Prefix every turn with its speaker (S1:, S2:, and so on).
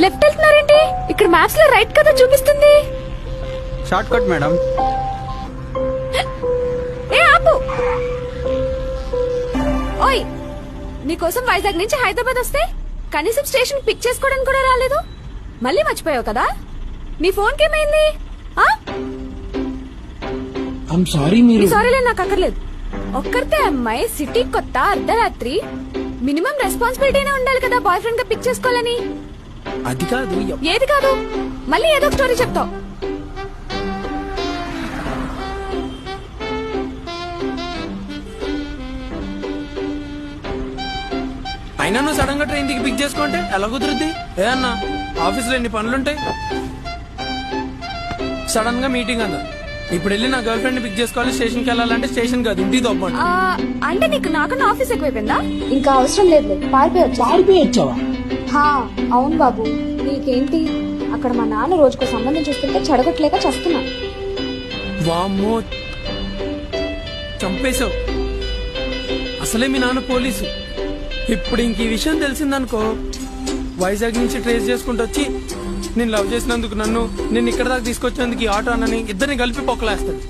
S1: Left వెళ్తున్నారేంటి? ఇక్కడ maps లో right కదా చూపిస్తుంది.
S2: Short cut madam.
S1: ఏ ఆపు. ఓయ్, నీకోసం వైజాగ్ నుంచి హైదరాబాద్ వస్తే కనీసం స్టేషన్ పిక్ చేసుకోవడానికి కూడా రాలేదు. మళ్ళీ మర్చిపోయావు కదా? నీ ఫోన్ కేమైంది? ఈ సారీలే నాకు అక్కర్లేదు. ఒక్కరితే అమ్మాయి, సిటీ కొత్త, అర్ధరాత్రి, మినిమం రెస్పాన్సిబిలిటీనే ఉండాలి కదా బాయ్ ఫ్రెండ్ గా పిక్ చేసుకోవాలని.
S2: అది కాదు.
S1: ఏది కాదు? మళ్ళీ ఏదో ఒక స్టోరీ చెప్తావు.
S2: అయినా నువ్వు సడన్ గా ట్రైన్ దిగి పిక్ చేసుకుంటే ఎలా కుదురుద్ది? ఏ అన్నా, ఆఫీస్ లో ఎన్ని పనులుంటాయి. సడన్ గా మీటింగ్ అన్నా, ఇప్పుడు వెళ్ళి నా గర్ల్ ఫ్రెండ్ పిక్ చేసుకోవాలి, స్టేషన్ కి వెళ్ళాలంటే స్టేషన్ కాదు ఇంటికి తప్పండి.
S1: అంటే నీకు నాకన్నా ఆఫీస్ ఎక్కువైపోయిందా? ఇంకా అవసరం లేదు, పారిపోయొచ్చావా? అవును బాబు, నీకేంటి? అక్కడ మా నాన్న రోజుకో సంబంధం చూస్తుంటే చెడగొట్టలేక చేస్తున్నా.
S2: వామ్మో, చంపేశావు. అసలే మీ నాన్న పోలీసు. ఇప్పుడు ఇంక ఈ విషయం తెలిసిందనుకో, వైజాగ్ నుంచి ట్రేస్ చేసుకుంటూ వచ్చి నేను లవ్ చేసినందుకు నన్ను, నేను ఇక్కడ దాకా తీసుకొచ్చేందుకు ఈ ఆటో అన్నని ఇద్దరిని కలిపి పొక్కలేస్తాడు.